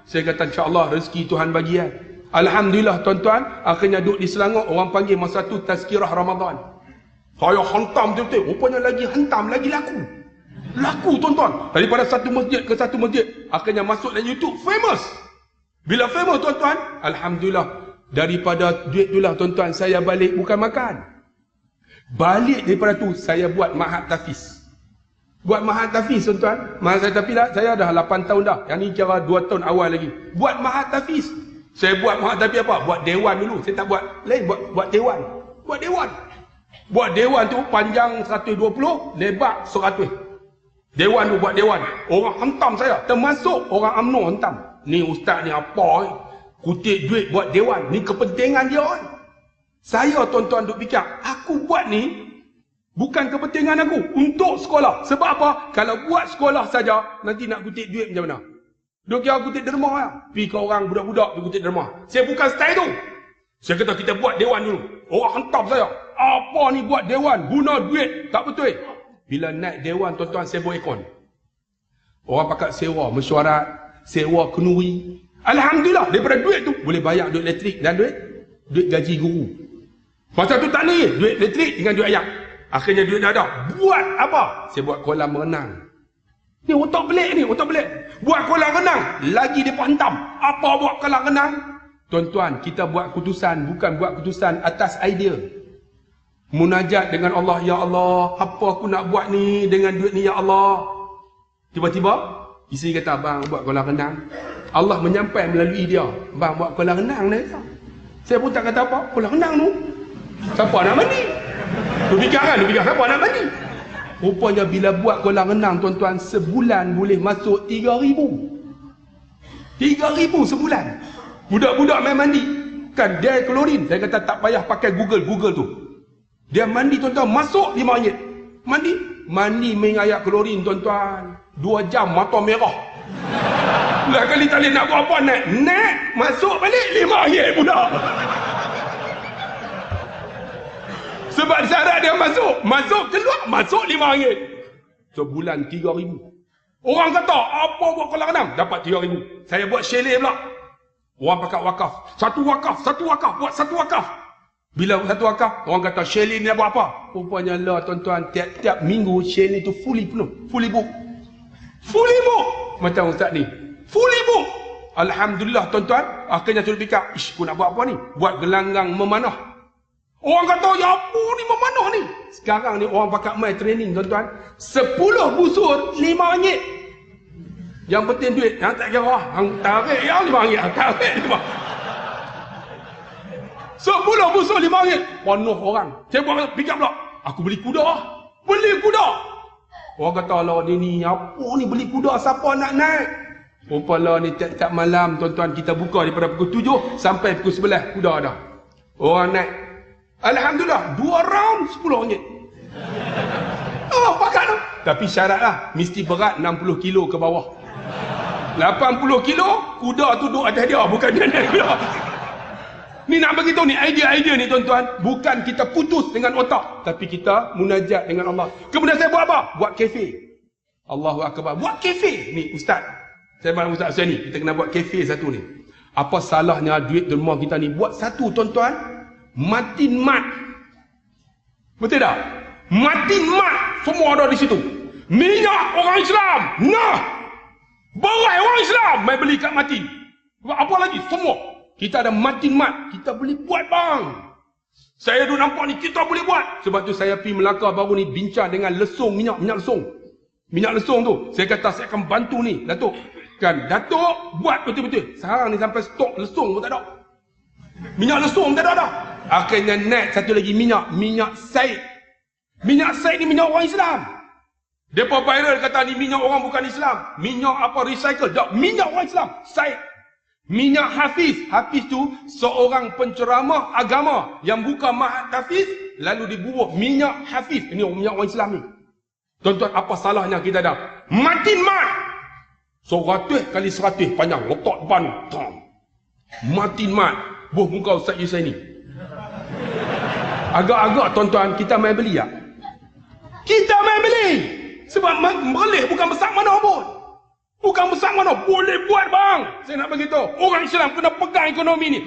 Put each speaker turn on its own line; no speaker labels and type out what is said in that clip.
Saya kata insya-Allah rezeki Tuhan bagi kan. Alhamdulillah tuan-tuan, akhirnya duduk di Selangor, orang panggil masa tu tazkirah Ramadan. Saya hantam betul-betul, rupanya lagi hantam, lagi laku. Laku tuan-tuan. Daripada satu masjid ke satu masjid, akhirnya masuk dalam YouTube, famous. Bila famous tuan-tuan, alhamdulillah, daripada duit itulah tuan-tuan, saya balik bukan makan. Balik daripada tu, saya buat ma'had tahfiz. Buat ma'had tahfiz tuan-tuan. Ma'had tahfiz lah, saya dah 8 tahun dah. Yang ni kira 2 tahun awal lagi. Buat ma'had tahfiz. Saya buat ma'had tahfiz apa? Buat dewan dulu. Saya tak buat lain, buat dewan. Buat dewan. Buat dewan tu panjang 120, lebar 100. Dewan tu buat dewan. Orang hentam saya. Termasuk orang UMNO hentam. Ni ustaz ni apa? Kutip duit buat dewan. Ni kepentingan dia. Saya tuan-tuan duk fikir, aku buat ni bukan kepentingan aku, untuk sekolah. Sebab apa? Kalau buat sekolah saja, nanti nak kutip duit macam mana? Dia kira kutip derma lah. Pergi ke orang budak-budak, dia kutip derma. Saya bukan style tu. Saya kata kita buat dewan dulu. Orang hentam saya. Apa ni buat dewan? Guna duit. Tak betul. Bila naik dewan, tuan-tuan, saya buat ikon. Orang pakat sewa, mesyuarat, sewa kenuri. Alhamdulillah, daripada duit tu, boleh bayar duit elektrik dan duit gaji guru. Masa tu tak ni, duit elektrik dengan duit ayam. Akhirnya duit dah ada. Buat apa? Saya buat kolam renang. Ni otak pelik ni, otak pelik. Buat kolam renang, lagi dia hentam. Apa buat kolam renang? Tuan-tuan, kita buat keputusan, bukan buat keputusan atas idea. Munajat dengan Allah, ya Allah, apa aku nak buat ni dengan duit ni, ya Allah. Tiba-tiba, isteri kata, abang buat kolam renang. Allah menyampai melalui dia. Abang buat kolam renang ni. Saya pun tak kata apa, kolam renang tu. Siapa nak mandi? Lu fikir kan? Lu fikir siapa nak mandi? Rupanya bila buat kolam renang tuan-tuan, sebulan boleh masuk 3,000. 3,000 sebulan. Budak-budak main mandi. Kan dia klorin. Saya kata tak payah pakai Google tu. Dia mandi tuan-tuan, masuk RM5. Mandi main air klorin tuan-tuan. 2 jam mata merah. Lah kali tak boleh nak buat apa naik. Masuk balik RM5 budak. Sebab syarat dia masuk keluar, masuk RM5. Sebulan 3,000. Orang kata, apa buat kolam renang? Dapat 3,000. Saya buat chalet pula. Orang pakat wakaf. Satu wakaf, buat satu wakaf. Bila satu wakaf, orang kata chalet ni buat apa? Rupanya lah tuan-tuan, tiap-tiap minggu chalet tu fully penuh. Fully book. Macam ustaz ni. Fully book. Alhamdulillah tuan-tuan, akhirnya saya fikir, aku nak buat apa ni? Buat gelanggang memanah. Orang kata, ya apa ni memanah ni? Sekarang ni orang pakat main training tuan-tuan. 10 busur RM5. Yang penting duit. Yang tak kira. Yang tarik yang RM5. Tarik RM5. 10 busur RM5. Penuh orang. Saya buat fikir pula. Aku beli kuda. Orang kata, lah ni apa ni beli kuda? Siapa nak naik? Rupanya ni tiap-tiap malam tuan-tuan kita buka daripada pukul 7 sampai pukul 11 kuda ada. Orang naik. Alhamdulillah, 2 round RM10. Oh, pakat tu. Tapi syarat lah, mesti berat 60 kilo ke bawah. 80 kilo, kuda tu duduk atas dia, bukan dia naik kuda. Ni nak beritahu ni, idea-idea ni tuan-tuan, bukan kita putus dengan otak, tapi kita munajat dengan Allah. Kemudian saya buat apa? Buat kafe. Allahu Akbar. Buat kafe. Ni ustaz, saya malam ustaz saya ni, kita kena buat kafe satu ni. Apa salahnya duit derma kita ni? Buat satu tuan-tuan, Matin mat. Betul tak? Matin mat. Semua ada di situ. Minyak orang Islam. Nah. Berai orang Islam. Mai beli kat Matin. Apa lagi? Semua. Kita ada Matin mat. Kita boleh buat bang. Saya dulu nampak ni kita boleh buat. Sebab tu saya pergi Melaka baru ni bincang dengan lesung minyak lesung. Minyak lesung tu. Saya kata saya akan bantu ni Datuk. Kan Datuk buat betul-betul. Sekarang ni sampai stok lesung pun tak ada. Minyak lesung tak ada dah. Akhirnya naik satu lagi minyak Said. Minyak Said ni minyak orang Islam. Depa viral kata ni minyak orang bukan Islam. Minyak apa recycle? Tak, minyak orang Islam. Said. Minyak Hafiz. Hafiz tu seorang penceramah agama yang buka ma'had tahfiz lalu dibubuh minyak Hafiz. Ini minyak orang Islam ni. Tuan-tuan, apa salahnya kita dah? Matin mat. 100 kali 100 panjang letak depan. Matin mat. Buh muka Ustaz Yusai ni. Agak-agak tuan-tuan kita main beli tak? Kita main beli. Sebab melih bukan besar mana pun. Bukan besar mana. Boleh buat bang. Saya nak beritahu. Orang Islam kena pegang ekonomi ni.